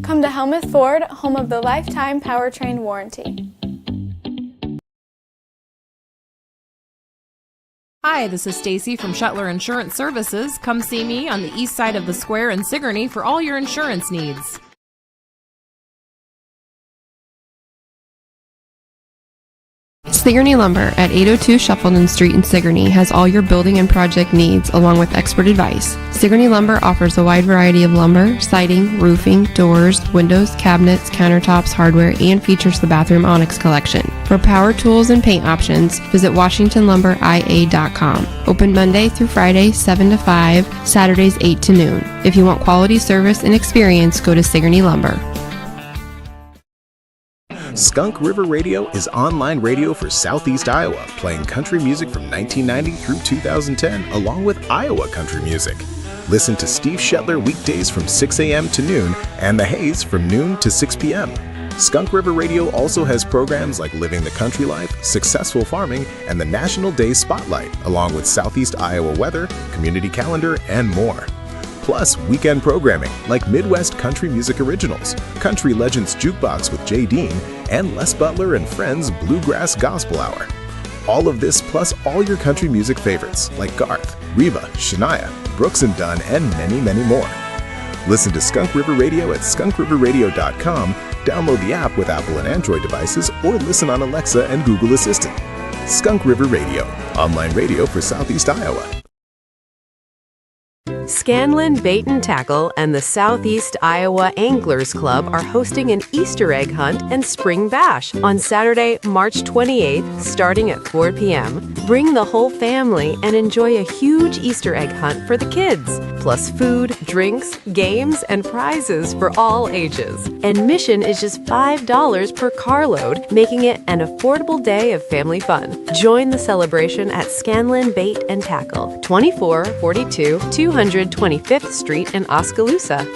Come to Helmuth Ford, home of the lifetime powertrain warranty. Hi, this is Stacy from Shuttler Insurance Services. Come see me on the east side of the square in Sigourney for all your insurance needs. Sigourney Lumber at 802 Shuffleton Street in Sigourney has all your building and project needs along with expert advice. Sigourney Lumber offers a wide variety of lumber, siding, roofing, doors, windows, cabinets, countertops, hardware, and features the bathroom onyx collection. For power tools and paint options, visit WashingtonLumberIA.com. Open Monday through Friday, 7 to 5, Saturdays 8 to noon. If you want quality service and experience, go to Sigourney Lumber. Skunk River Radio is online radio for Southeast Iowa, playing country music from 1990 through 2010, along with Iowa country music. Listen to Steve Shetler weekdays from 6 a.m. to noon, and The Haze from noon to 6 p.m. Skunk River Radio also has programs like Living the Country Life, Successful Farming, and the National Day Spotlight, along with Southeast Iowa weather, community calendar, and more. Plus, weekend programming like Midwest Country Music Originals, Country Legends Jukebox with Jay Dean, and Les Butler and Friends Bluegrass Gospel Hour. All of this plus all your country music favorites like Garth, Reba, Shania, Brooks and Dunn, and many, many more. Listen to Skunk River Radio at skunkriverradio.com, download the app with Apple and Android devices, or listen on Alexa and Google Assistant. Skunk River Radio, online radio for Southeast Iowa. Scanlon Bait and Tackle and the Southeast Iowa Anglers Club are hosting an Easter egg hunt and spring bash on Saturday, March 28th, starting at 4 p.m. Bring the whole family and enjoy a huge Easter egg hunt for the kids, plus food, drinks, games, and prizes for all ages. Admission is just $5 per carload, making it an affordable day of family fun. Join the celebration at Scanlon Bait and Tackle, 2442 225th Street in Oskaloosa.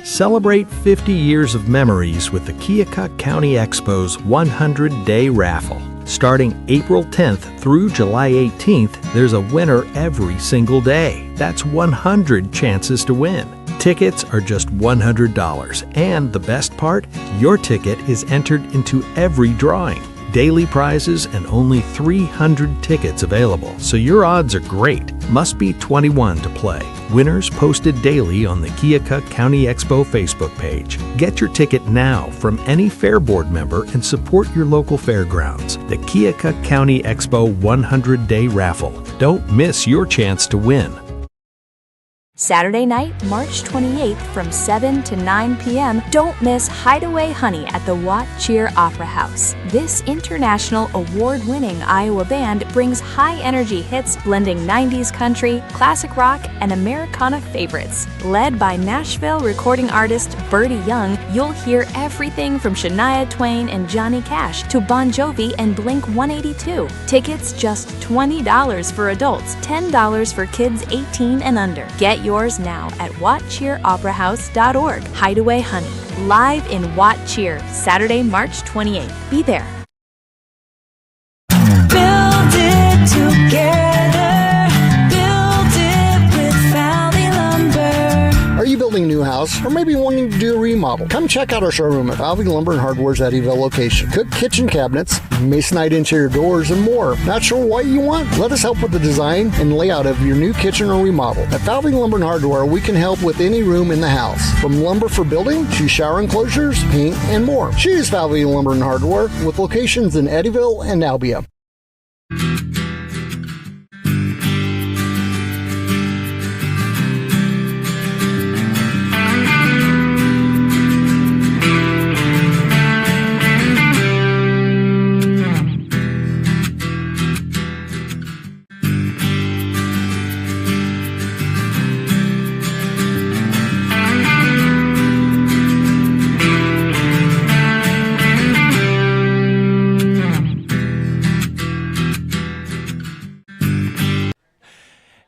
Celebrate 50 years of memories with the Keokuk County Expo's 100-day raffle. Starting April 10th through July 18th, there's a winner every single day. That's 100 chances to win. Tickets are just $100, and the best part, your ticket is entered into every drawing. Daily prizes and only 300 tickets available, so your odds are great. Must be 21 to play. Winners posted daily on the Keokuk County Expo Facebook page. Get your ticket now from any Fair Board member and support your local fairgrounds. The Keokuk County Expo 100-day raffle. Don't miss your chance to win. Saturday night, March 28th from 7 to 9 p.m., don't miss Hideaway Honey at the Watt Cheer Opera House. This international award-winning Iowa band brings high-energy hits blending 90s country, classic rock, and Americana favorites. Led by Nashville recording artist Bertie Young, you'll hear everything from Shania Twain and Johnny Cash to Bon Jovi and Blink-182. Tickets just $20 for adults, $10 for kids 18 and under. Get yours now at wattcheeroperahouse.org. Hideaway Honey, live in Watt Cheer, Saturday, March 28th. Be there. Build it together. Build it with Valley Lumber. Are you building a new house or maybe wanting to do a remodel? Come check out our showroom at Valley Lumber and Hardware's Eddyville location. Cook kitchen cabinets, masonite interior doors, and more. Not sure what you want? Let us help with the design and layout of your new kitchen or remodel. At Valley Lumber and Hardware, we can help with any room in the house, from lumber for building to shower enclosures, paint, and more. Choose Valley Lumber and Hardware with locations in Eddyville and Albia.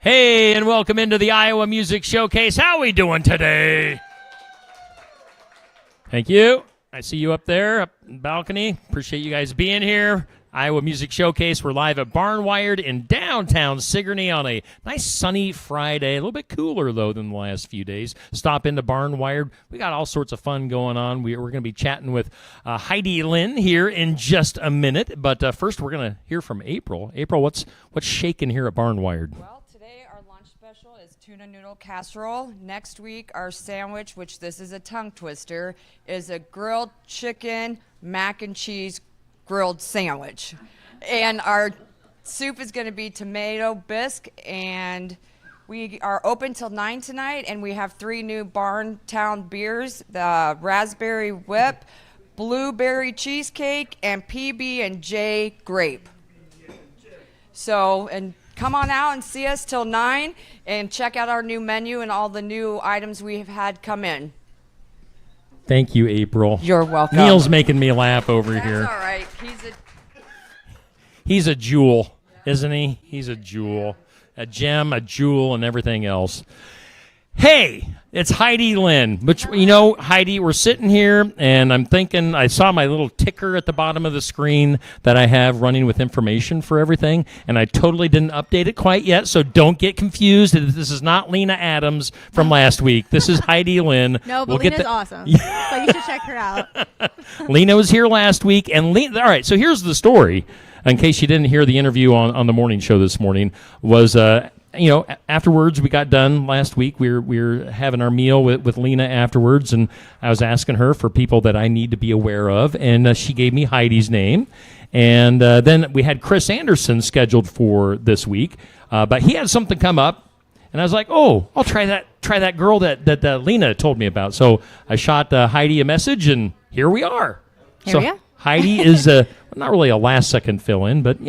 Hey, and welcome into the Iowa Music Showcase. How we doing today? Thank you. I see you up there, up in the balcony. Appreciate you guys being here. Iowa Music Showcase. We're live at Barnwired in downtown Sigourney on a nice sunny Friday. A little bit cooler, though, than the last few days. Stop into Barnwired. We got all sorts of fun going on. We're going to be chatting with Heidi Lynn here in just a minute. But first, we're going to hear from April. April, what's shaking here at Barnwired? Well, today our lunch special is tuna noodle casserole. Next week, our sandwich, which this is a tongue twister, is a grilled chicken mac and cheese grilled sandwich. And our soup is going to be tomato bisque, and we are open till 9 tonight, and we have 3 new Barntown beers, the raspberry whip, blueberry cheesecake, and PB&J grape. So, and come on out and see us till 9 and check out our new menu and all the new items we have had come in. Thank you, April. You're welcome. Neil's making me laugh over That's here. all right. He's a jewel, isn't he? He's a jewel. A gem, a jewel, and everything else. Hey, it's Heidi Lynn. But, you know, Heidi, we're sitting here, and I'm thinking, I saw my little ticker at the bottom of the screen that I have running with information for everything, and I totally didn't update it quite yet, so don't get confused. This is not Lena Adams from last week. This is Heidi Lynn. No, but Lena's awesome. So you should check her out. Lena was here last week, and all right, so here's the story. In case you didn't hear the interview on the morning show this morning, was afterwards we got done last week. We were having our meal with Lena afterwards, and I was asking her for people that I need to be aware of, and she gave me Heidi's name. And then we had Chris Anderson scheduled for this week, but he had something come up, and I was like, oh, I'll try that girl that Lena told me about. So I shot Heidi a message, and here we are. Here we are. Heidi is not really a last-second fill-in, but,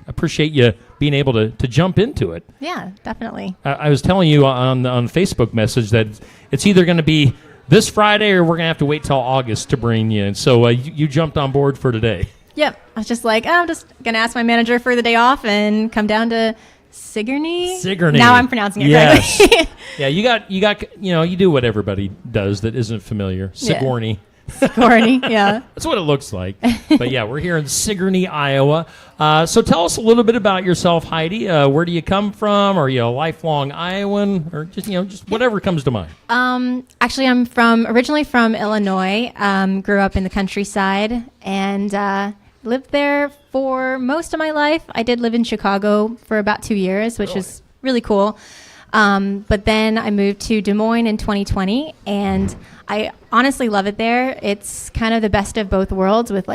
appreciate you being able to jump into it. Yeah, definitely. I was telling you on Facebook message that it's either going to be this Friday or we're going to have to wait till August to bring you in. So you jumped on board for today. Yep. I was just like, I'm just going to ask my manager for the day off and come down to Sigourney. Sigourney. Now I'm pronouncing it yes. correctly. Yeah, you do what everybody does that isn't familiar. Sigourney. Yeah. Sigourney, yeah. That's what it looks like. But yeah, we're here in Sigourney, Iowa. So tell us a little bit about yourself, Heidi. Where do you come from? Are you a lifelong Iowan, or just whatever comes to mind? Actually, I'm originally from Illinois. Grew up in the countryside and lived there for most of my life. I did live in Chicago for about 2 years, which is really cool. But then I moved to Des Moines in 2020, and I honestly love it there. It's kind of the best of both worlds with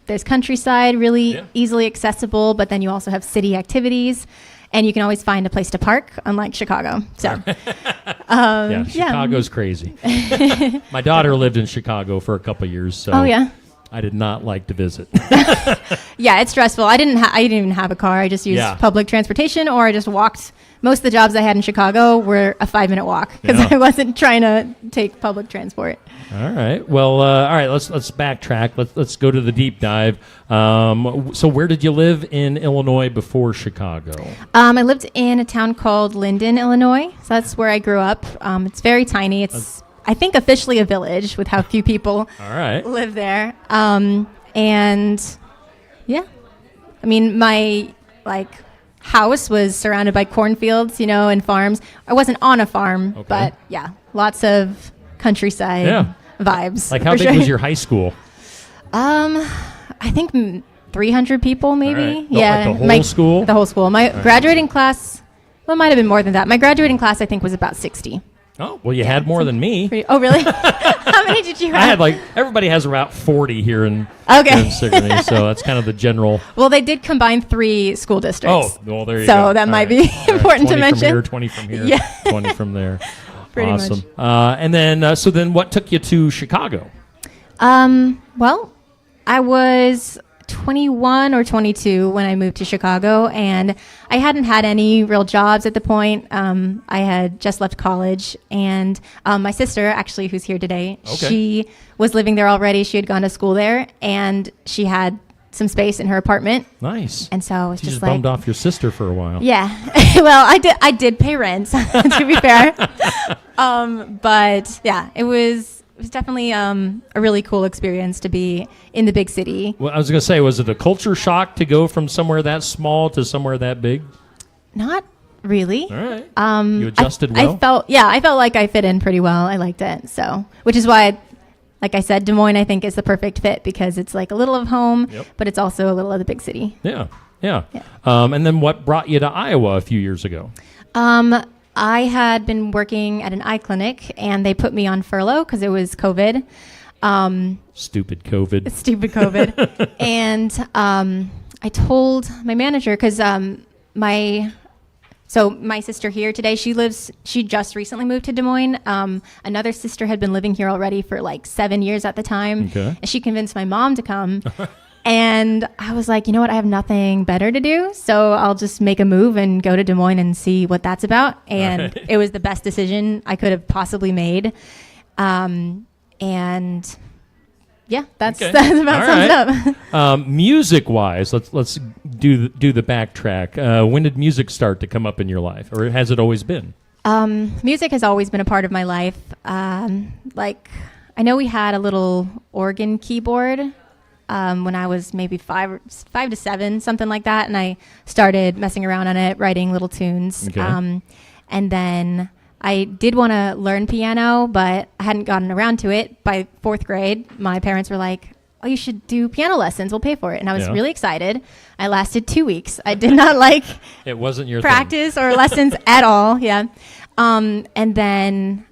there's countryside, really easily accessible, but then you also have city activities, and you can always find a place to park, unlike Chicago. So, Chicago's crazy. My daughter lived in Chicago for a couple years, so I did not like to visit. Yeah, it's stressful. I didn't even have a car. I just used public transportation, or I just walked. Most of the jobs I had in Chicago were a 5-minute walk because I wasn't trying to take public transport. All right. Well, all right. Let's backtrack. Let's go to the deep dive. So, where did you live in Illinois before Chicago? I lived in a town called Linden, Illinois. So that's where I grew up. It's very tiny. It's I think officially a village with how few people live there. And yeah, I mean my house was surrounded by cornfields, and farms. I wasn't on a farm, but lots of countryside vibes. Like how big was your high school? I think 300 people maybe. Right. Yeah. Like the whole school? The whole school. My graduating class, well, it might have been more than that. My graduating class I think was about 60. Oh, well, you had more than me. Oh, really? How many did you have? I had everybody has about 40 here in Sigourney, so that's kind of the general. Well, they did combine 3 school districts. Oh, well, there you go. So that might be important to mention. 20 from here, 20 from there. Pretty awesome. much. And then, so then what took you to Chicago? Well, I was 21 or 22 when I moved to Chicago, and I hadn't had any real jobs at the point. I had just left college, and my sister, actually, who's here today, she was living there already. She had gone to school there, and she had some space in her apartment. Nice. And so it's just bummed off your sister for a while. Yeah. Well, I did pay rent, to be fair. But yeah, it was was definitely a really cool experience to be in the big city. Well, I was going to say, was it a culture shock to go from somewhere that small to somewhere that big? Not really. All right. You adjusted well? I felt like I fit in pretty well. I liked it. So, which is why, like I said, Des Moines, I think, is the perfect fit because it's like a little of home, but it's also a little of the big city. Yeah. And then what brought you to Iowa a few years ago? I had been working at an eye clinic, and they put me on furlough because it was COVID. Stupid COVID. Stupid COVID. And I told my manager because my sister here today, she just recently moved to Des Moines. Another sister had been living here already for like 7 years at the time. Okay. And she convinced my mom to come. And I was like, you know what? I have nothing better to do. So I'll just make a move and go to Des Moines and see what that's about. And it was the best decision I could have possibly made. And yeah, that about sums it up. Music-wise, let's do the backtrack. When did music start to come up in your life, or has it always been? Music has always been a part of my life. Like, I know we had a little organ keyboard when I was maybe 5 to 7, something like that, and I started messing around on it, writing little tunes. Okay. And then I did want to learn piano, but I hadn't gotten around to it. By 4th grade, my parents were like, oh, you should do piano lessons. We'll pay for it. And I was really excited. I lasted 2 weeks. I did not like it wasn't your practice or lessons at all. Yeah. And then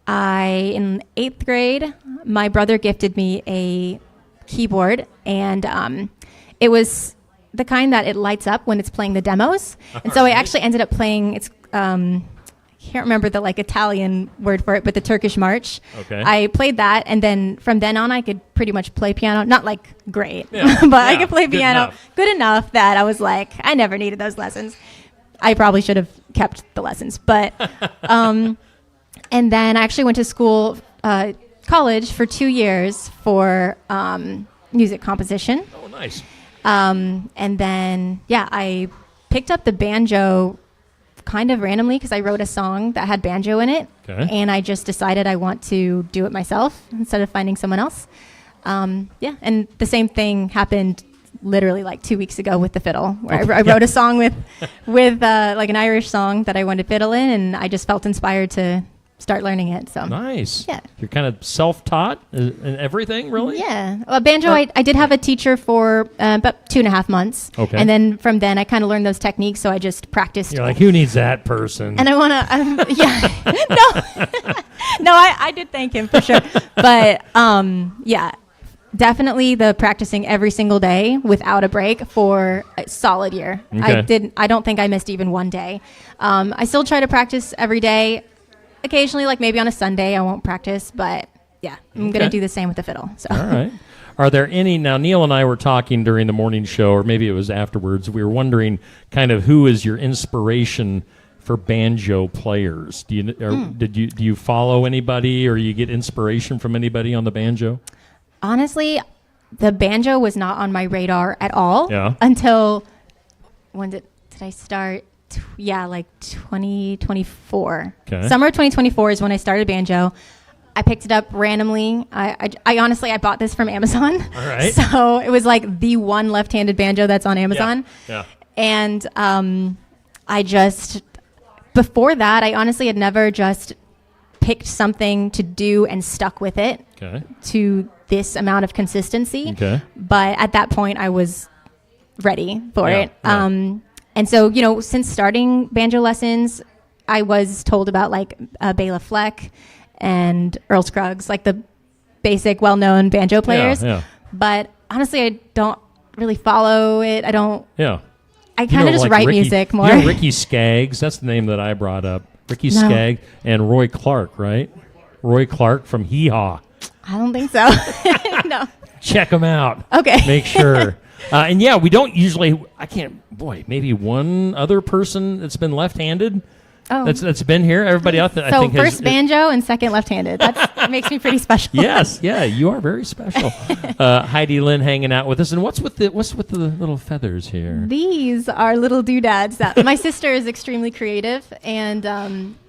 in 8th grade, my brother gifted me a keyboard, and it was the kind that it lights up when it's playing the demos. And so I actually ended up playing, I can't remember the like Italian word for it, but the Turkish March. Okay. I played that, and then from then on I could pretty much play piano. Not like great, but I could play piano good enough that I was like, I never needed those lessons. I probably should have kept the lessons, but and then I actually went to school, college for 2 years for music composition. Oh, nice. And then I picked up the banjo kind of randomly because I wrote a song that had banjo in it. Okay. And I just decided I want to do it myself instead of finding someone else. And the same thing happened literally like 2 weeks ago with the fiddle, where I wrote a song with like an Irish song that I wanted to fiddle in, and I just felt inspired to start learning it. So nice. Yeah. You're kind of self-taught and everything, really? Yeah. Banjo, I did have a teacher for about 2.5 months. Okay. And then from then I kind of learned those techniques, so I just practiced. You're like, who needs that person? And I want to, No, I did thank him for sure. But definitely the practicing every single day without a break for a solid year. Okay. I don't think I missed even one day. I still try to practice every day. Occasionally, like maybe on a Sunday, I won't practice, but I'm going to do the same with the fiddle. So. All right. Are there any, now Neil and I were talking during the morning show, or maybe it was afterwards, we were wondering kind of who is your inspiration for banjo players? Do you follow anybody, or you get inspiration from anybody on the banjo? Honestly, the banjo was not on my radar at all until, when did I start? Like 2024. Okay. Summer of 2024 is when I started banjo. I picked it up randomly. I honestly, I bought this from Amazon. All right. So it was like the one left-handed banjo that's on Amazon. Yeah. And before that, I honestly had never just picked something to do and stuck with it to this amount of consistency. Okay. But at that point, I was ready for it. Yeah. And so, since starting banjo lessons, I was told about like Bela Fleck and Earl Scruggs, like the basic well-known banjo players. Yeah. But honestly, I don't really follow it. I don't. Yeah. I kind of just write music more. Ricky Skaggs, that's the name that I brought up. Ricky Skaggs and Roy Clark, right? Roy Clark from Hee Haw. I don't think so. No. Check them out. Okay. Make sure. And we don't usually, maybe one other person that's been left-handed that's been here. Everybody else, I think, first banjo and second left-handed. That makes me pretty special. Yes, you are very special. Heidi Lynn hanging out with us. And what's with the little feathers here? These are little doodads. That my sister is extremely creative, and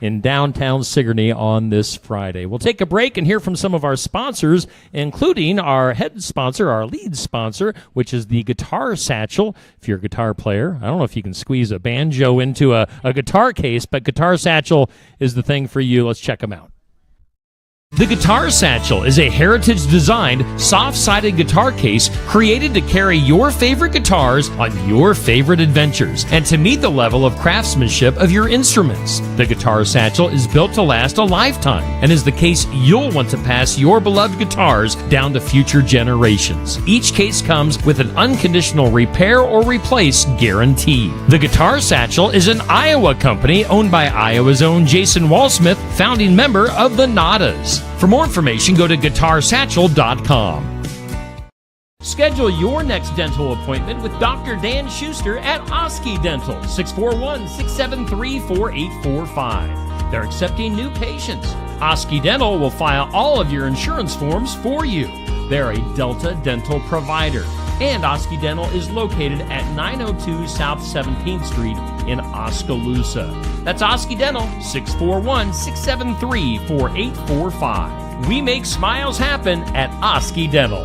in downtown Sigourney on this Friday. We'll take a break and hear from some of our sponsors, including our head sponsor, our lead sponsor, which is the Guitar Satchel. If you're a guitar player, I don't know if you can squeeze a banjo into a guitar case, but Guitar Satchel is the thing for you. Let's check them out. The Guitar Satchel is a heritage-designed, soft-sided guitar case created to carry your favorite guitars on your favorite adventures and to meet the level of craftsmanship of your instruments. The Guitar Satchel is built to last a lifetime and is the case you'll want to pass your beloved guitars down to future generations. Each case comes with an unconditional repair or replace guarantee. The Guitar Satchel is an Iowa company owned by Iowa's own Jason Walsmith, founding member of the Nadas. For more information, go to guitarsatchel.com. Schedule your next dental appointment with Dr. Dan Schuster at Oski Dental, 641-673-4845. They're accepting new patients. Oski Dental will file all of your insurance forms for you. They're a Delta dental provider. And Oski Dental is located at 902 South 17th Street in Oskaloosa. That's Oski Dental, 641-673-4845. We make smiles happen at Oski Dental.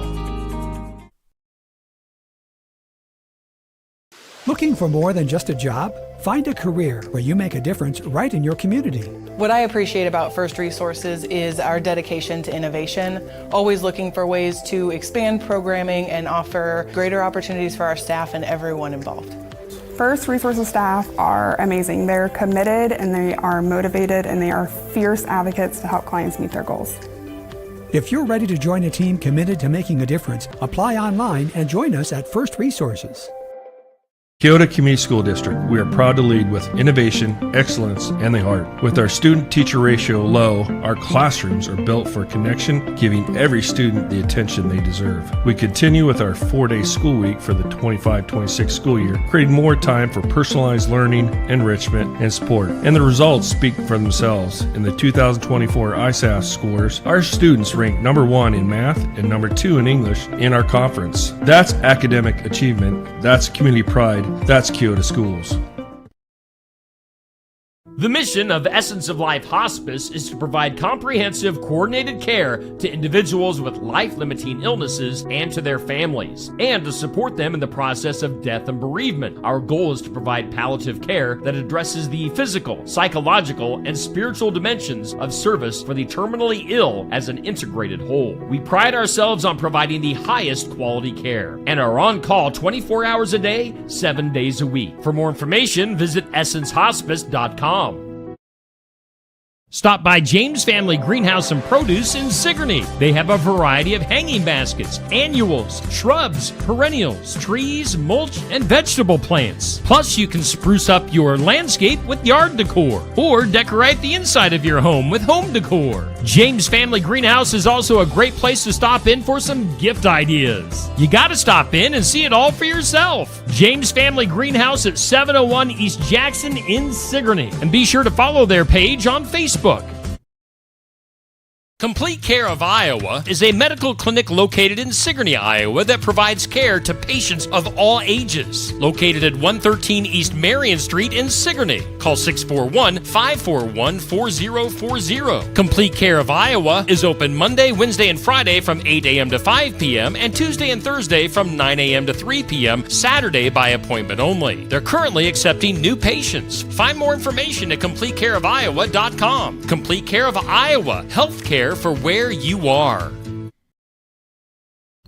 Looking for more than just a job? Find a career where you make a difference right in your community. What I appreciate about First Resources is our dedication to innovation, always looking for ways to expand programming and offer greater opportunities for our staff and everyone involved. First Resources staff are amazing. They're committed and they are motivated and they are fierce advocates to help clients meet their goals. If you're ready to join a team committed to making a difference, apply online and join us at First Resources. Keota Community School District, we are proud to lead with innovation, excellence, and the heart. With our student-teacher ratio low, our classrooms are built for connection, giving every student the attention they deserve. We continue with our 4-day school week for the 25-26 school year, creating more time for personalized learning, enrichment, and sport. And the results speak for themselves. In the 2024 ISAF scores, our students ranked number 1 in math and number 2 in English in our conference. That's academic achievement. That's community pride. That's Keota Schools. The mission of Essence of Life Hospice is to provide comprehensive, coordinated care to individuals with life-limiting illnesses and to their families, and to support them in the process of death and bereavement. Our goal is to provide palliative care that addresses the physical, psychological, and spiritual dimensions of service for the terminally ill as an integrated whole. We pride ourselves on providing the highest quality care and are on call 24 hours a day, 7 days a week. For more information, visit essencehospice.com. Stop by James Family Greenhouse and Produce in Sigourney. They have a variety of hanging baskets, annuals, shrubs, perennials, trees, mulch, and vegetable plants. Plus, you can spruce up your landscape with yard decor or decorate the inside of your home with home decor. James Family Greenhouse is also a great place to stop in for some gift ideas. You gotta stop in and see it all for yourself. James Family Greenhouse at 701 East Jackson in Sigourney. And be sure to follow their page on Facebook. Complete Care of Iowa is a medical clinic located in Sigourney, Iowa that provides care to patients of all ages. Located at 113 East Marion Street in Sigourney. Call 641-541-4040. Complete Care of Iowa is open Monday, Wednesday, and Friday from 8 a.m. to 5 p.m. and Tuesday and Thursday from 9 a.m. to 3 p.m. Saturday by appointment only. They're currently accepting new patients. Find more information at CompleteCareOfIowa.com. Complete Care of Iowa. Healthcare for where you are.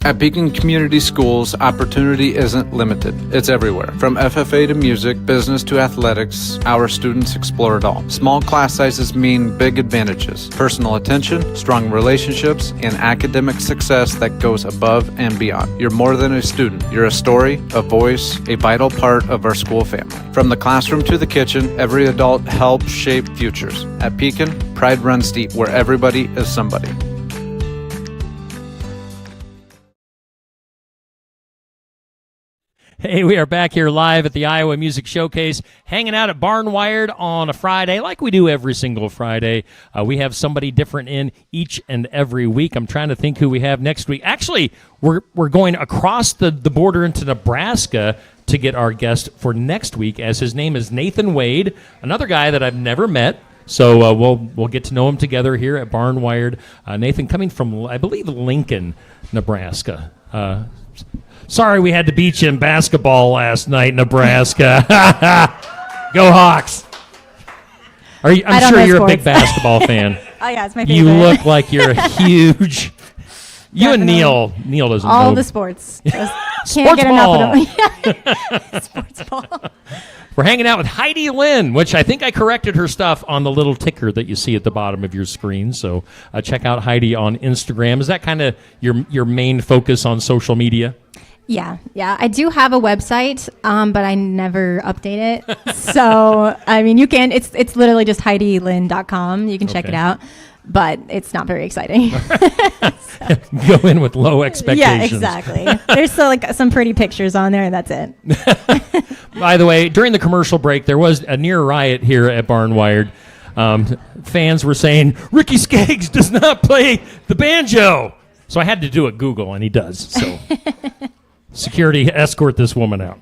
At Beacon Community Schools, opportunity isn't limited. It's everywhere. From FFA to music, business to athletics, our students explore it all. Small class sizes mean big advantages. Personal attention, strong relationships, and academic success that goes above and beyond. You're more than a student. You're a story, a voice, a vital part of our school family. From the classroom to the kitchen, every adult helps shape futures. At Beacon, pride runs deep, where everybody is somebody. Hey, we are back here live at the Iowa Music Showcase, hanging out at Barnwired on a Friday, like we do every single Friday. We have somebody different in each and every week. I'm trying to think who we have next week. Actually, we're going across the border into Nebraska to get our guest for next week, as his name is Nathan Wade, another guy that I've never met. So we'll get to know them together here at Barnwired. Nathan coming from, I believe, Lincoln, Nebraska. Sorry we had to beat you in basketball last night, Nebraska. Go Hawks. I'm sure you're a big basketball fan. Oh, yeah, it's my favorite. You look like you're a huge... You and Neil doesn't know. All the sports. Just can't get enough of them. Sports ball. We're hanging out with Heidi Lynn, which I think I corrected her stuff on the little ticker that you see at the bottom of your screen. So check out Heidi on Instagram. Is that kind of your main focus on social media? Yeah. I do have a website, but I never update it. So, I mean, you can. It's literally just HeidiLynn.com. You can check it out. But it's not very exciting. Go in with low expectations. Yeah, exactly. There's still some pretty pictures on there, and that's it. By the way, during the commercial break, there was a near riot here at Barnwired. Fans were saying, Ricky Skaggs does not play the banjo. So I had to do it Google, and he does. So security, escort this woman out.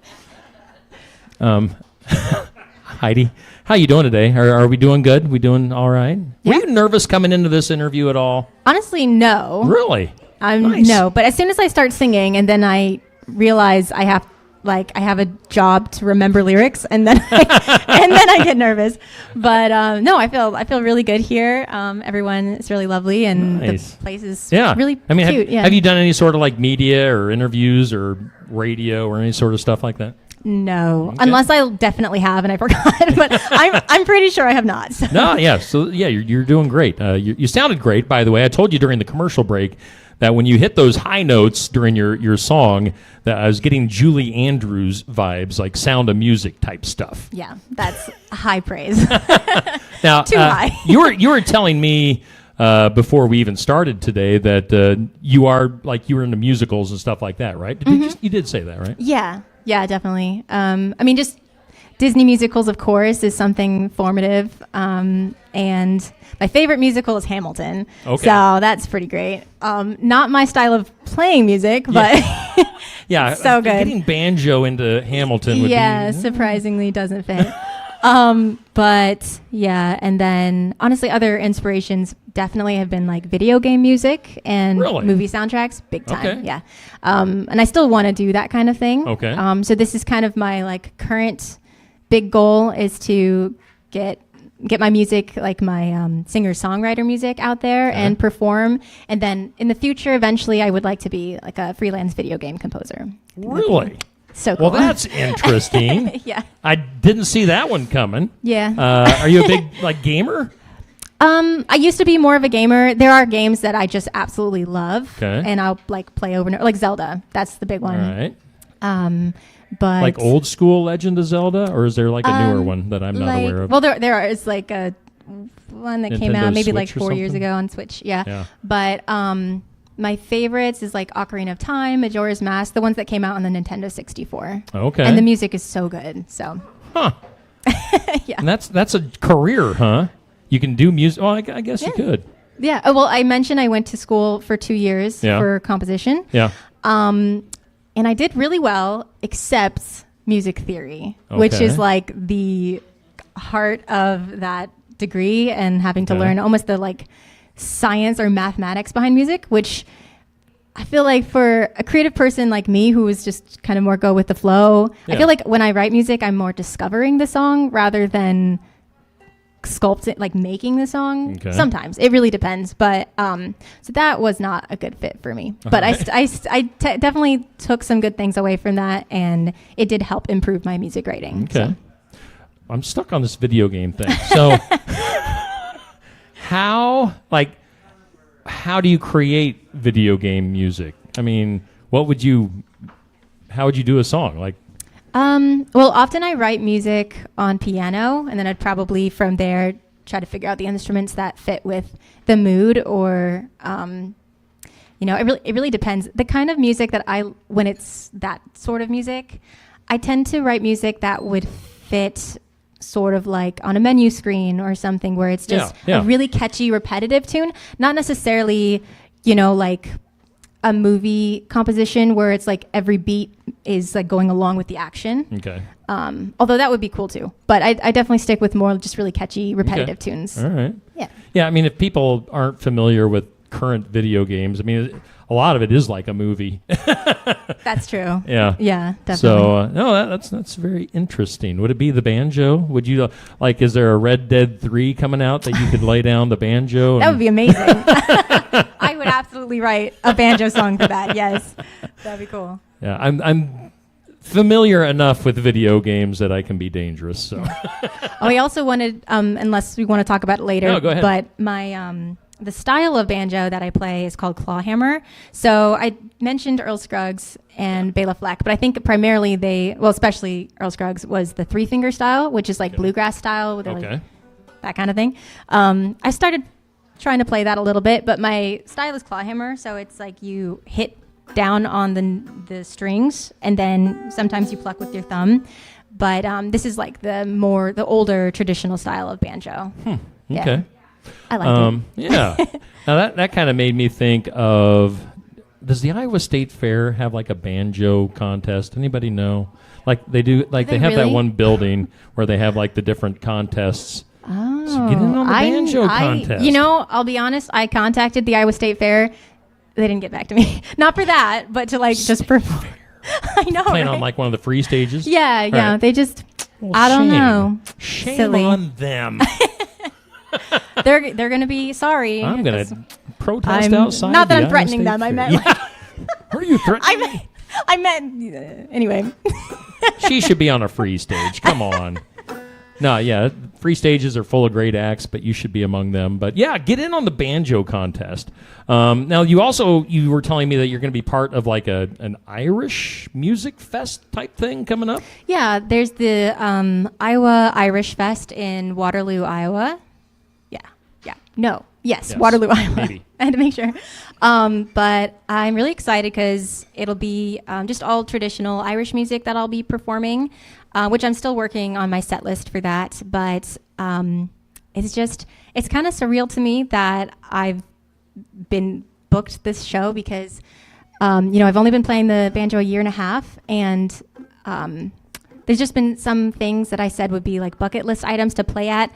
Heidi, how you doing today? Are we doing good? We doing all right? Yeah. Were you nervous coming into this interview at all? Honestly, no. Really? Nice. No, but as soon as I start singing and then I realize I have a job to remember lyrics, and then I get nervous. But no, I feel really good here. Everyone is really lovely, and the place is really cute. Have you done any sort of media or interviews or radio or any sort of stuff like that? No, unless I definitely have and I forgot, but I'm pretty sure I have not. So. No, yeah. So yeah, you're doing great. You sounded great, by the way. I told you during the commercial break that when you hit those high notes during your song, that I was getting Julie Andrews vibes, like Sound of Music type stuff. Yeah, that's high praise. Now, too high. you were telling me before we even started today that you were into musicals and stuff like that, right? You did say that, right? Yeah, definitely. I mean, just Disney musicals, of course, is something formative. And my favorite musical is Hamilton. Okay. So that's pretty great. Not my style of playing music, but yeah, it's so good. Getting banjo into Hamilton would be... surprisingly doesn't fit. But yeah, and then honestly, other inspirations definitely have been video game music and movie soundtracks, big time. Okay. Yeah. And I still want to do that kind of thing. Okay. So this is kind of my current big goal is to get my music, my singer-songwriter music out there and perform. And then in the future, eventually I would like to be a freelance video game composer. Really? So cool. Well, that's interesting. Yeah. I didn't see that one coming. Yeah. Are you a big gamer? I used to be more of a gamer. There are games that I just absolutely love, and I'll play over and over, like Zelda. That's the big one. All right. But old school Legend of Zelda, or is there a newer one that I'm not aware of? Well, there is a one that came out maybe Switch 4 years ago on Switch. Yeah. But my favorites is Ocarina of Time, Majora's Mask, the ones that came out on the Nintendo 64. Okay. And the music is so good. So. Huh. Yeah. And that's a career, huh? You can do music. Oh, I guess you could. Yeah. Oh, well, I mentioned I went to school for 2 years for composition. Yeah. And I did really well, except music theory, which is the heart of that degree, and having to learn almost the science or mathematics behind music, which I feel for a creative person like me who is just kind of more go with the flow, I feel when I write music, I'm more discovering the song rather than sculpting, making the song. Sometimes it really depends, but so that was not a good fit for me. But I definitely took some good things away from that, and it did help improve my music writing. Okay. So. I'm stuck on this video game thing. So how do you create video game music? I mean, how would you do a song? Well, often I write music on piano, and then I'd probably from there try to figure out the instruments that fit with the mood, or it really depends. The kind of music that when it's that sort of music, I tend to write music that would fit sort of on a menu screen or something, where it's just a really catchy, repetitive tune, not necessarily, a movie composition where it's every beat is going along with the action. Okay. Although that would be cool too. But I definitely stick with more just really catchy, repetitive tunes. All right. Yeah. Yeah, I mean, if people aren't familiar with current video games, I mean, a lot of it is like a movie. That's true. Yeah. Yeah, definitely. So, no, that's very interesting. Would it be the banjo? Would you, is there a Red Dead 3 coming out that you could lay down the banjo? That would be amazing. I would absolutely write a banjo song for that, yes. That'd be cool. Yeah, I'm familiar enough with video games that I can be dangerous. So, I also wanted, unless we want to talk about it later, no, go ahead. But my the style of banjo that I play is called clawhammer. So I mentioned Earl Scruggs and Bela Fleck, but I think primarily especially Earl Scruggs, was the 3-finger style, which is like bluegrass style, with that kind of thing. I started trying to play that a little bit, but my style is clawhammer, so it's like you hit down on the strings, and then sometimes you pluck with your thumb. But this is like the older traditional style of banjo. Okay. Yeah. I like it. Yeah. Now that kind of made me think of, does the Iowa State Fair have like a banjo contest? Anybody know? Like they do, like they have that really? one building where they have like the different contests. Oh, So get in on the banjo contest. I'll be honest, I contacted the Iowa State Fair. They didn't get back to me. Not for that, but to just perform. I know, Playing right? on like one of the free stages. Yeah. Right. They just, Well, I don't shame. know. Shame Silly. on them. They're going to be sorry. I'm going to protest outside. Not that the I'm threatening Iowa them. State I Fair. meant. Are you threatening? I meant. Anyway. She should be on a free stage. Come on. No, yeah, free stages are full of great acts, but you should be among them. But yeah, get in on the banjo contest. Now, you were telling me that you're going to be part of like an Irish music fest type thing coming up. Yeah, there's the Iowa Irish Fest in Waterloo, Iowa. Yes, Waterloo, Iowa. Maybe. I had to make sure. But I'm really excited because it'll be just all traditional Irish music that I'll be performing, which I'm still working on my set list for that. But it's kind of surreal to me that I've been booked this show because, I've only been playing the banjo a year and a half, and there's just been some things that I said would be like bucket list items to play at.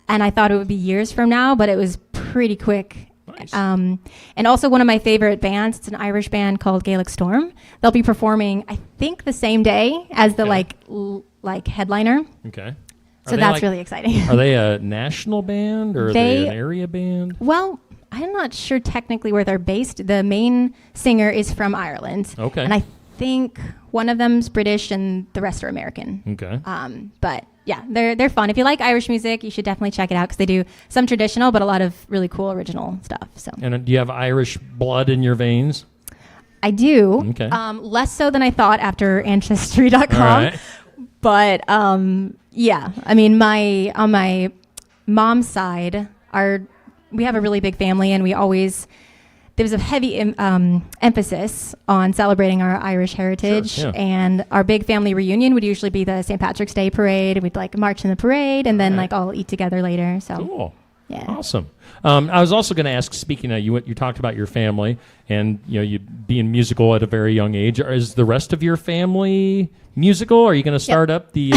And I thought it would be years from now, but it was pretty quick. Nice. And also one of my favorite bands, it's an Irish band called Gaelic Storm. They'll be performing, I think, the same day as the headliner. Okay. So that's really exciting. Are they a national band or are they an area band? Well, I'm not sure technically where they're based. The main singer is from Ireland. Okay. And I think one of them's British and the rest are American. Okay. But yeah, they're fun. If you like Irish music, you should definitely check it out because they do some traditional, but a lot of really cool original stuff. So. And do you have Irish blood in your veins? I do. Okay. Less so than I thought after Ancestry.com. All right. But yeah, I mean, on my mom's side, we have a really big family, and there was a heavy emphasis on celebrating our Irish heritage. Sure, yeah. And our big family reunion would usually be the St. Patrick's Day parade. We'd march in the parade and then all eat together later. So cool. Yeah. Awesome. I was also going to ask, speaking of you talked about your family and you being musical at a very young age. Is the rest of your family musical? Are you going to start up the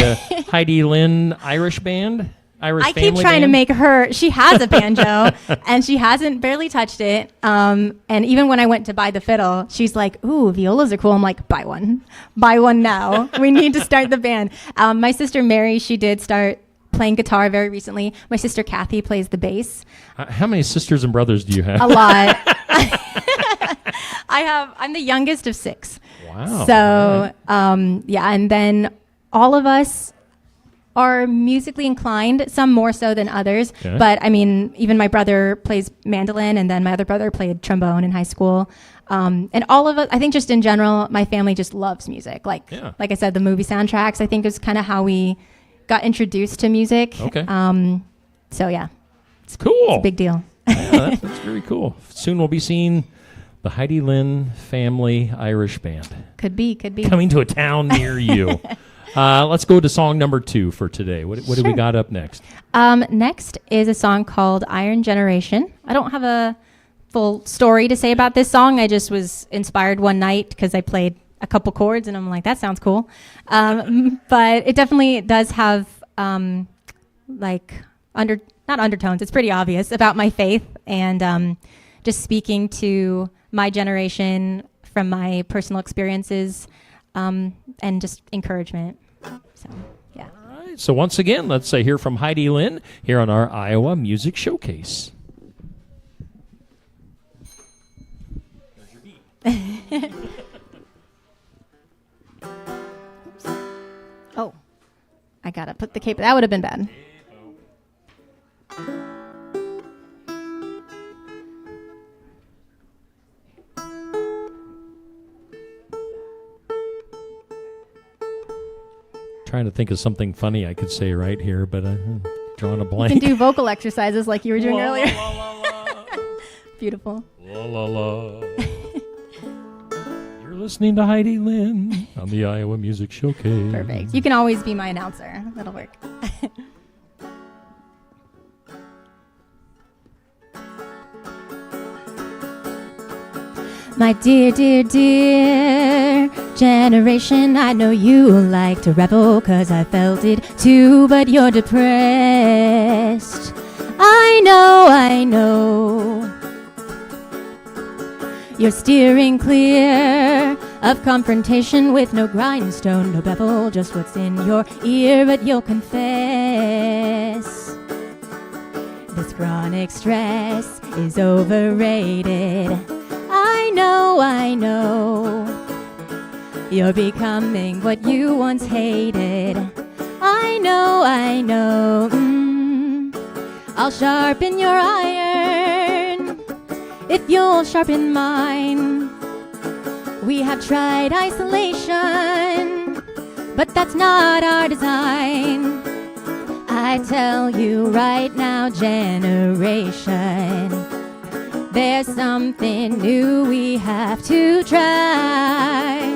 Heidi Lynn Irish band? I keep trying to make her. She has a banjo, and she hasn't barely touched it. And even when I went to buy the fiddle, she's like, "Ooh, violas are cool." I'm like, "Buy one now. We need to start the band." My sister Mary, she did start playing guitar very recently. My sister Kathy plays the bass. How many sisters and brothers do you have? A lot. I'm the youngest of 6. Wow. So yeah, and then all of us are musically inclined, some more so than others. Okay. But I mean, even my brother plays mandolin, and then my other brother played trombone in high school. And all of us, I think just in general, my family just loves music. Like I said, the movie soundtracks, I think is kind of how we got introduced to music. Okay. So yeah. It's cool. It's a big deal. Yeah, that's very cool. Soon we'll be seeing the Heidi Lynn Family Irish Band. Could be. Coming to a town near you. Let's go to song number 2 for today. What do we got up next? Next is a song called Iron Generation. I don't have a full story to say about this song. I just was inspired one night because I played a couple chords, and I'm like, that sounds cool. But it definitely does have like not undertones. It's pretty obvious about my faith and just speaking to my generation from my personal experiences and just encouragement. So, yeah. All right. So once again, let's hear from Heidi Lynn here on our Iowa Music Showcase. Oh, I gotta put the cape. That would have been bad. Trying to think of something funny I could say right here, but I'm drawing a You blank. can do vocal exercises like you were doing La, earlier. la, la, Beautiful. La la la. You're listening to Heidi Lynn on the Iowa Music Showcase. Perfect. You can always be my announcer. That'll work. My dear, dear, dear generation, I know you like to revel, 'cause I felt it too, but you're depressed. I know. You're steering clear of confrontation with no grindstone, no bevel, just what's in your ear, but you'll confess. This chronic stress is overrated. I know. You're becoming what you once hated. I know. I'll sharpen your iron if you'll sharpen mine. We have tried isolation, but that's not our design. I tell you right now, generation, there's something new we have to try.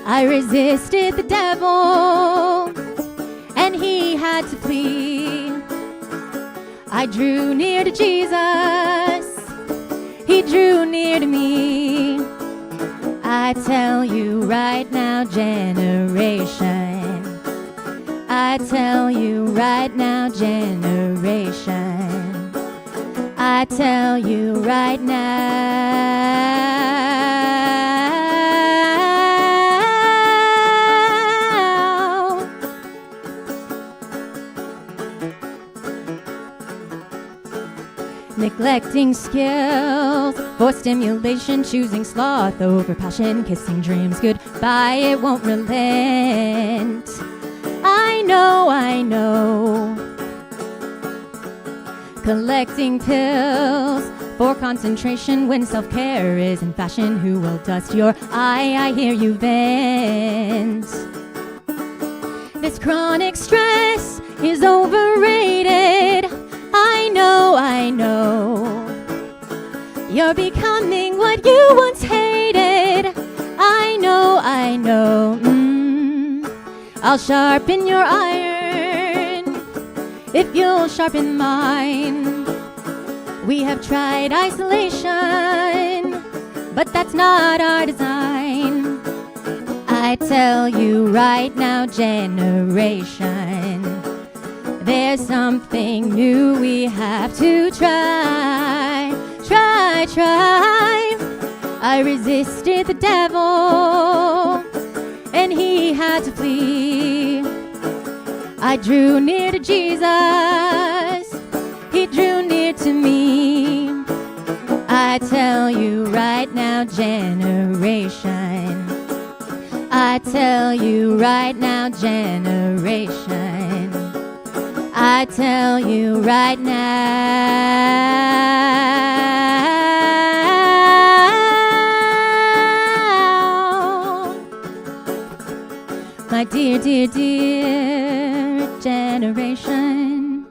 I resisted the devil, and he had to flee. I drew near to Jesus, he drew near to me. I tell you right now, generation, I tell you right now, generation, I tell you right now. Neglecting skills for stimulation, choosing sloth over passion, kissing dreams goodbye, it won't relent. I know. Collecting pills for concentration when self-care is in fashion. Who will dust your eye? I hear you vent. This chronic stress is overrated. I know. You're becoming what you once hated. I know. I'll sharpen your iron if you'll sharpen mine. We have tried isolation, but that's not our design. I tell you right now, generation, there's something new we have to try. I resisted the devil, and he had to flee. I drew near to Jesus, he drew near to me. I tell you right now, generation, I tell you right now, generation, I tell you right now. My dear, dear, dear generation.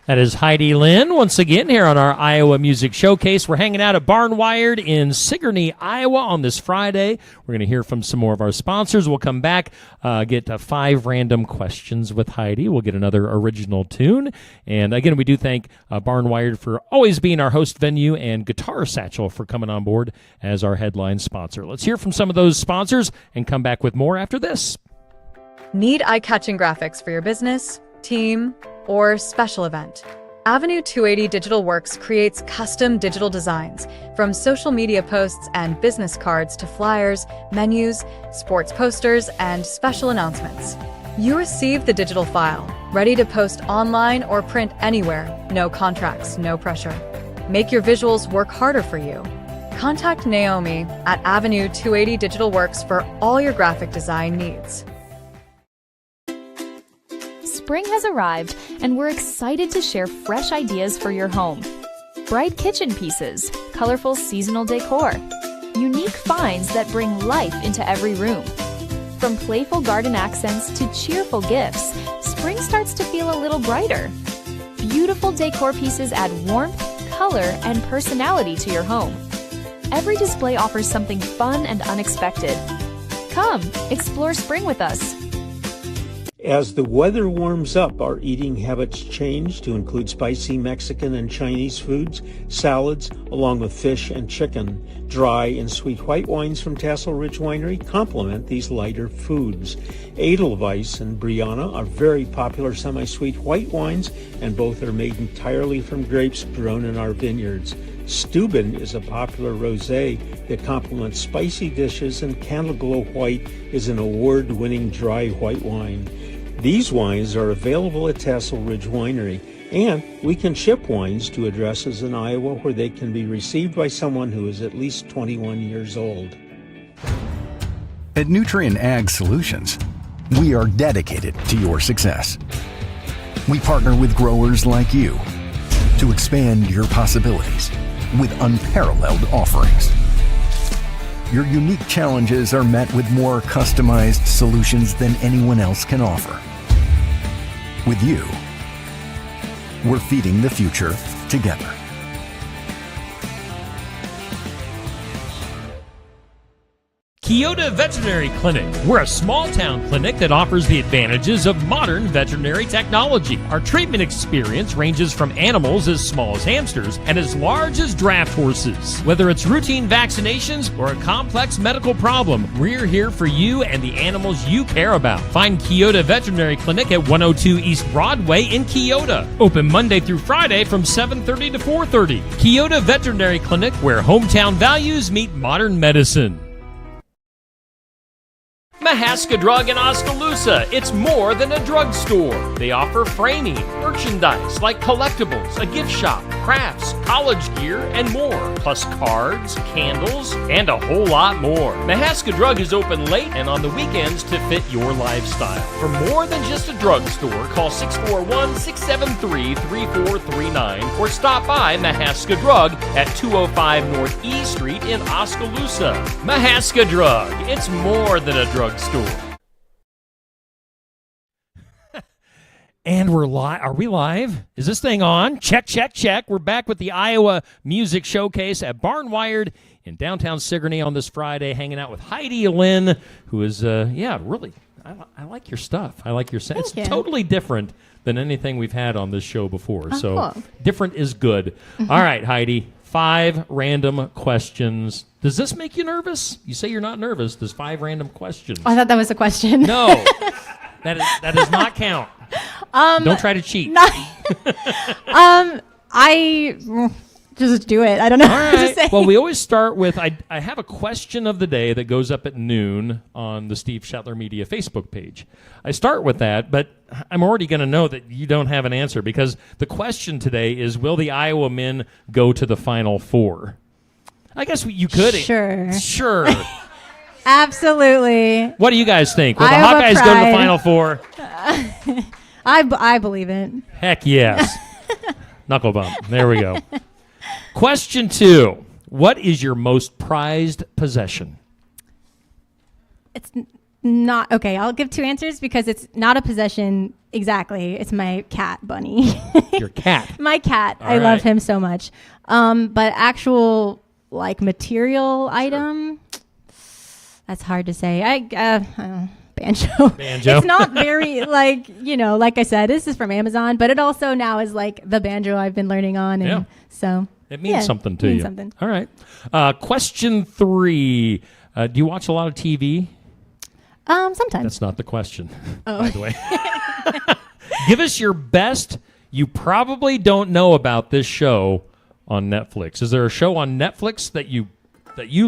That is Heidi Lynn once again here on our Iowa Music Showcase. We're hanging out at Barnwired in Sigourney, Iowa on this Friday. We're going to hear from some more of our sponsors. We'll come back, get 5 random questions with Heidi. We'll get another original tune. And again, we do thank Barnwired for always being our host venue and Guitar Satchel for coming on board as our headline sponsor. Let's hear from some of those sponsors and come back with more after this. Need eye-catching graphics for your business, team, or special event? Avenue 280 Digital Works creates custom digital designs, from social media posts and business cards to flyers, menus, sports posters, and special announcements. You receive the digital file, ready to post online or print anywhere. No contracts, no pressure. Make your visuals work harder for you. Contact Naomi at Avenue 280 Digital Works for all your graphic design needs. Spring has arrived, and we're excited to share fresh ideas for your home. Bright kitchen pieces, colorful seasonal decor, unique finds that bring life into every room. From playful garden accents to cheerful gifts, spring starts to feel a little brighter. Beautiful decor pieces add warmth, color, and personality to your home. Every display offers something fun and unexpected. Come, explore spring with us. As the weather warms up, our eating habits change to include spicy Mexican and Chinese foods, salads, along with fish and chicken. Dry and sweet white wines from Tassel Ridge Winery complement these lighter foods. Edelweiss and Brianna are very popular semi-sweet white wines, and both are made entirely from grapes grown in our vineyards. Steuben is a popular rosé that complements spicy dishes, and Candleglow White is an award-winning dry white wine. These wines are available at Tassel Ridge Winery, and we can ship wines to addresses in Iowa where they can be received by someone who is at least 21 years old. At Nutrien Ag Solutions, we are dedicated to your success. We partner with growers like you to expand your possibilities with unparalleled offerings. Your unique challenges are met with more customized solutions than anyone else can offer. With you, we're feeding the future together. Keota Veterinary Clinic. We're a small-town clinic that offers the advantages of modern veterinary technology. Our treatment experience ranges from animals as small as hamsters and as large as draft horses. Whether it's routine vaccinations or a complex medical problem, we're here for you and the animals you care about. Find Keota Veterinary Clinic at 102 East Broadway in Keota. Open Monday through Friday from 7:30 to 4:30. Keota Veterinary Clinic, where hometown values meet modern medicine. Mahaska Drug in Oskaloosa. It's more than a drugstore. They offer framing, merchandise like collectibles, a gift shop, crafts, college gear, and more. Plus cards, candles, and a whole lot more. Mahaska Drug is open late and on the weekends to fit your lifestyle. For more than just a drugstore, call 641-673-3439 or stop by Mahaska Drug at 205 North E Street in Oskaloosa. Mahaska Drug. It's more than a drugstore. And we're live. Are we live? Is this thing on? Check, check, check. We're back with the Iowa Music Showcase at Barnwired in downtown Sigourney on this Friday, hanging out with Heidi Lynn, who is, really, I like your stuff. I like your sound. It's totally different than anything we've had on this show before. So different is good. All right, Heidi. 5 random questions. Does this make you nervous? You say you're not nervous. There's 5 random questions. Oh, I thought that was a question. No, that does not count. Don't try to cheat. I just do it. I don't know what to say. Well, we always start with, I have a question of the day that goes up at noon on the Steve Shetler Media Facebook page. I start with that, but I'm already going to know that you don't have an answer because the question today is, will the Iowa men go to the Final Four? I guess you could. Sure. Absolutely. What do you guys think? Will the Hawkeyes go to the Final Four? I believe it. Heck yes. Knuckle bump. There we go. Question 2. What is your most prized possession? It's not okay. I'll give two answers because it's not a possession exactly. It's my cat, Bunny. Your cat. My cat. All I love right. him so much. But actual like material item, that's hard to say. Banjo. Banjo. It's not very like, like I said, this is from Amazon, but it also now is like the banjo I've been learning on. And Yeah. so It means something to means you. something. All right. Question 3. Do you watch a lot of TV? Sometimes. That's not the question, Oh. by the way. Give us your best. You probably don't know about this show on Netflix. Is there a show on Netflix that you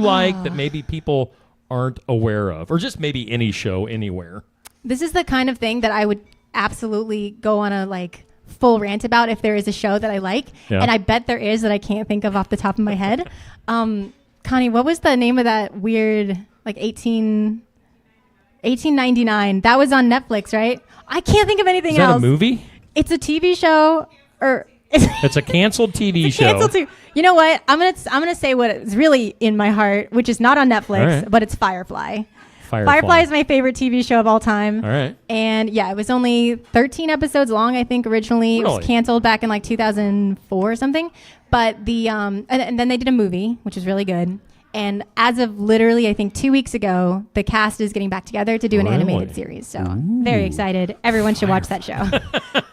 like that maybe people aren't aware of, or just maybe any show anywhere? This is the kind of thing that I would absolutely go on a like full rant about if there is a show that I like. Yeah. And I bet there is that I can't think of off the top of my head. Connie, what was the name of that weird like 1899? That was on Netflix, right? I can't think of anything Is that else. a movie? It's a TV show or It's a canceled TV show. canceled too. You know what? I'm gonna say what is really in my heart, which is not on Netflix, All right. but it's Firefly. Firefly. Firefly is my favorite TV show of all time. All right. And yeah, it was only 13 episodes long, I think, originally. It Really? was canceled back in like 2004 or something. But the and then they did a movie, which was really good. And as of literally, I think 2 weeks ago, the cast is getting back together to do an Really? animated series. So very excited. Everyone should watch that show.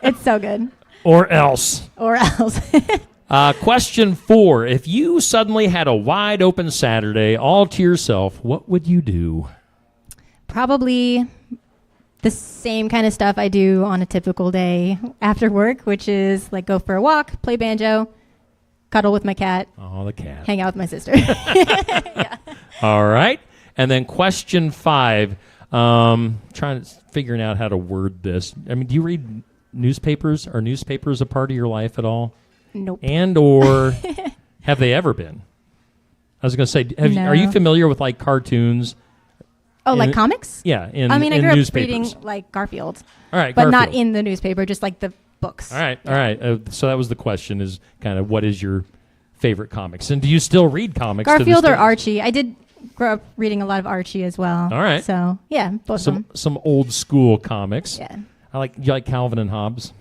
It's so good. Or else. Or else. Question 4. If you suddenly had a wide open Saturday all to yourself, what would you do? Probably the same kind of stuff I do on a typical day after work, which is like go for a walk, play banjo, cuddle with my cat. Oh, the cat. Hang out with my sister. All right. And then question 5. Trying to figuring out how to word this. I mean, do you read newspapers? Are newspapers a part of your life at all? Nope. And or have they ever been? I was going to say, are you No. familiar with like cartoons? Oh, like In- comics? Yeah. I mean, I in grew up newspapers. reading like Garfield. All right, But not Garfield. in the newspaper, just like the books. All right. All right. So that was the question: is kind of what is your favorite comics, and do you still read comics? to this Garfield or day? Archie. I did grow up reading a lot of Archie as well. All right. So yeah, both of them. Some old school comics. Yeah. You like Calvin and Hobbes?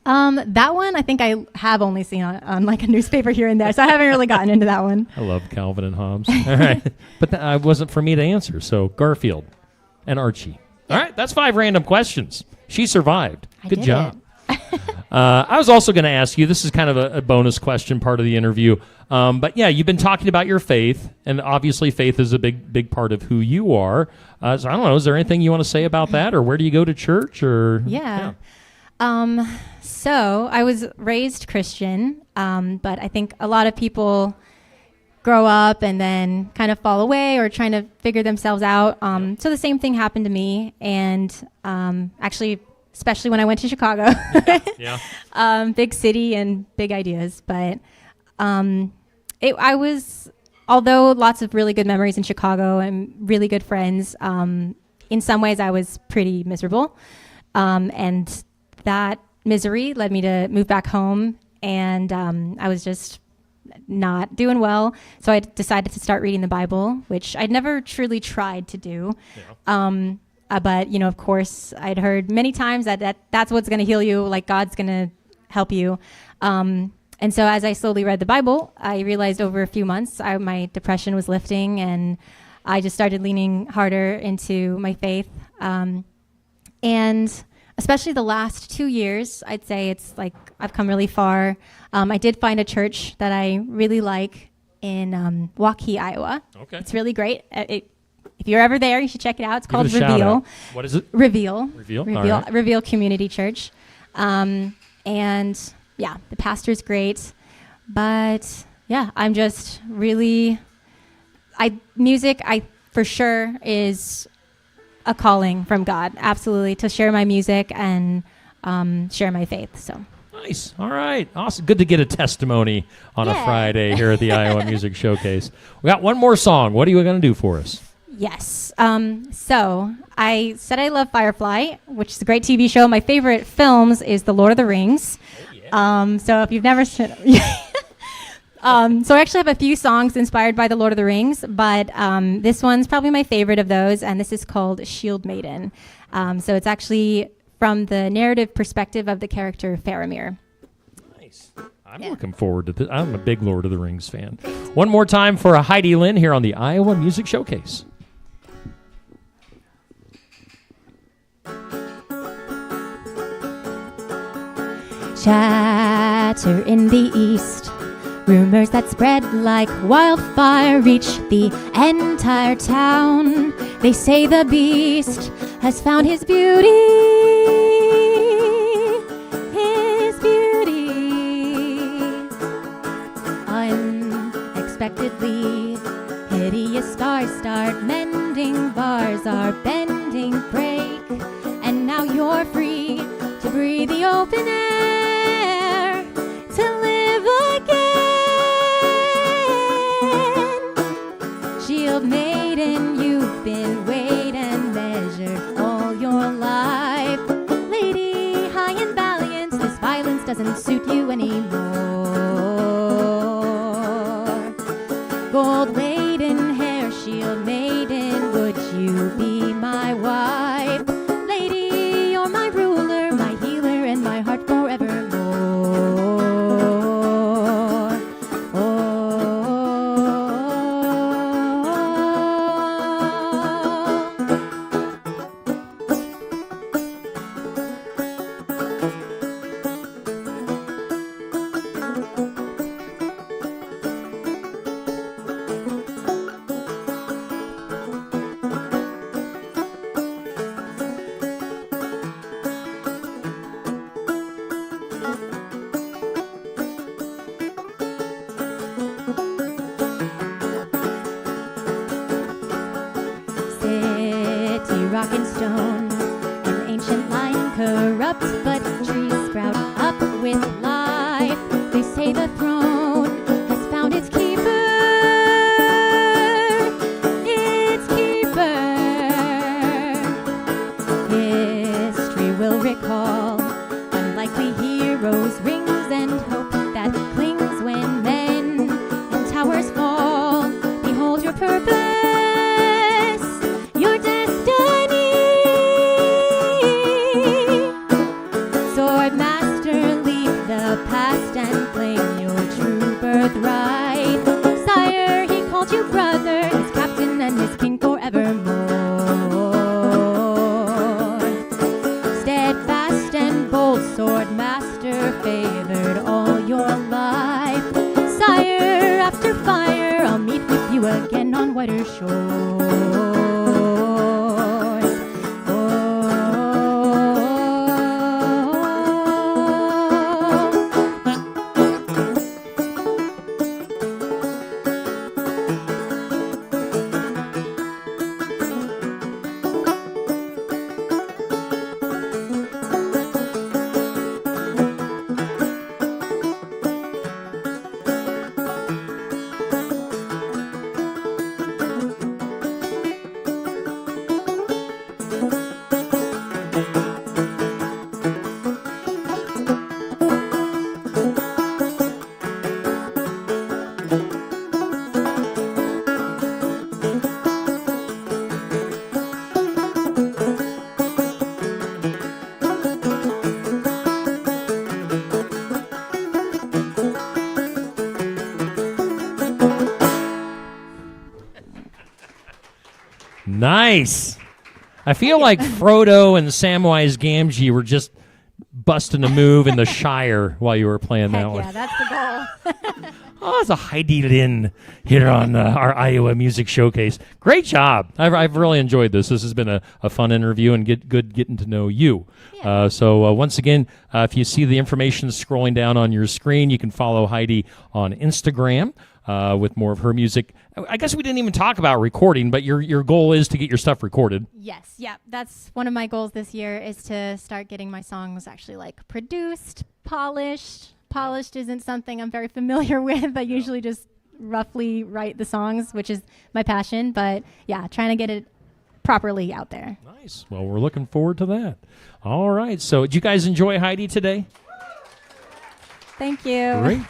That one I think I have only seen on like a newspaper here and there, so I haven't really gotten into that one. I love Calvin and Hobbes. All right, but that wasn't for me to answer. So Garfield and Archie. All right, that's 5 random questions. She survived. Good did job. I was also going to ask you, this is kind of a bonus question part of the interview, but yeah, you've been talking about your faith, and obviously faith is a big part of who you are. So I don't know, is there anything you want to say about that, or where do you go to church? Or Yeah. So I was raised Christian, but I think a lot of people grow up and then kind of fall away or trying to figure themselves out. So the same thing happened to me, and actually, especially when I went to Chicago. Yeah. Big city and big ideas, but I was, although lots of really good memories in Chicago and really good friends, in some ways I was pretty miserable, and that misery led me to move back home, and I was just not doing well. So I decided to start reading the Bible, which I'd never truly tried to do. But, of course, I'd heard many times that's what's going to heal you, like God's going to help you. And so as I slowly read the Bible, I realized over a few months my depression was lifting, and I just started leaning harder into my faith. And especially the last 2 years, I'd say it's like I've come really far. I did find a church that I really like in Waukee, Iowa. Okay. It's really great. If you're ever there, you should check it out. It's Give called it a shout Reveal. out. What is it? Reveal. Reveal. All right. Reveal Community Church. And yeah, the pastor's great. But yeah, I'm just really, music for sure is a calling from God. Absolutely. To share my music and share my faith. So. Nice. All right. Awesome. Good to get a testimony on a Friday here at the Iowa Music Showcase. We got one more song. What are you going to do for us? Yes. So I said I love Firefly, which is a great TV show. My favorite films is The Lord of the Rings. So if you've never seen, So I actually have a few songs inspired by the Lord of the Rings, but this one's probably my favorite of those, and this is called Shield Maiden. So it's actually from the narrative perspective of the character Faramir. Nice. I'm looking forward to this. I'm a big Lord of the Rings fan. One more time for a Heidi Lynn here on the Iowa Music Showcase. Chatter in the east, rumors that spread like wildfire reach the entire town. They say the beast has found his beauty, unexpectedly. Hideous scars start mending, bars are bending, break, and now you're free to breathe the open air, to live again. Shield Maiden, you've been weighed and measured all your life. Lady, high and valiant, this violence doesn't suit you anymore. Gold-laden hair, Shield Maiden, would you be my wife? Lady, you're my ruler, my healer, and my heart forevermore. City, rock and stone, an ancient line corrupt, but trees sprout up with life. They say the throne has found its keeper, its keeper. History will recall unlikely heroes, rings and hope that clings when men and towers fall. Behold your purpose, your destiny. Sword master, leave the past and claim your true birthright. Sire, he called you brother, his captain and his king forevermore. Steadfast and bold, sword master, favored all your life. Sire, after fire, I'll meet with you again on whiter shores. Nice. I feel like Frodo and Samwise Gamgee were just busting a move in the Shire while you were playing that one. Yeah, that's the goal. Oh, it's a Heidi Lynn here on our Iowa Music Showcase. Great job. I've really enjoyed this. This has been a fun interview and good getting to know you. Yeah. So once again, if you see the information scrolling down on your screen, you can follow Heidi on Instagram with more of her music. I guess we didn't even talk about recording, but your goal is to get your stuff recorded. Yes, yeah. That's one of my goals this year, is to start getting my songs actually like produced, polished. Polished isn't something I'm very familiar with. I usually just roughly write the songs, which is my passion. But yeah, trying to get it properly out there. Nice. Well, we're looking forward to that. All right. So did you guys enjoy Heidi today? Thank you. Great.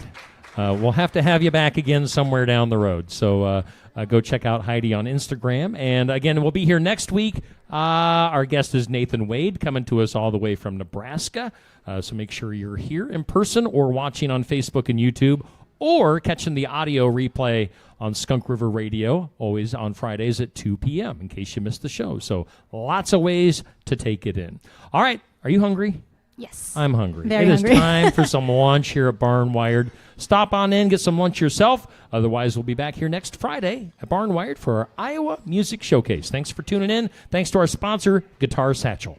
we'll have to have you back again somewhere down the road. So go check out Heidi on Instagram. And again, we'll be here next week. Our guest is Nathan Wade, coming to us all the way from Nebraska. So make sure you're here in person or watching on Facebook and YouTube, or catching the audio replay on Skunk River Radio, always on Fridays at 2 p.m. in case you missed the show. So lots of ways to take it in. All right, are you hungry? Yes. I'm hungry. Very It hungry. is time for some lunch here at Barn Wired. Stop on in, get some lunch yourself. Otherwise, we'll be back here next Friday at Barn Wired for our Iowa Music Showcase. Thanks for tuning in. Thanks to our sponsor, Guitar Satchel.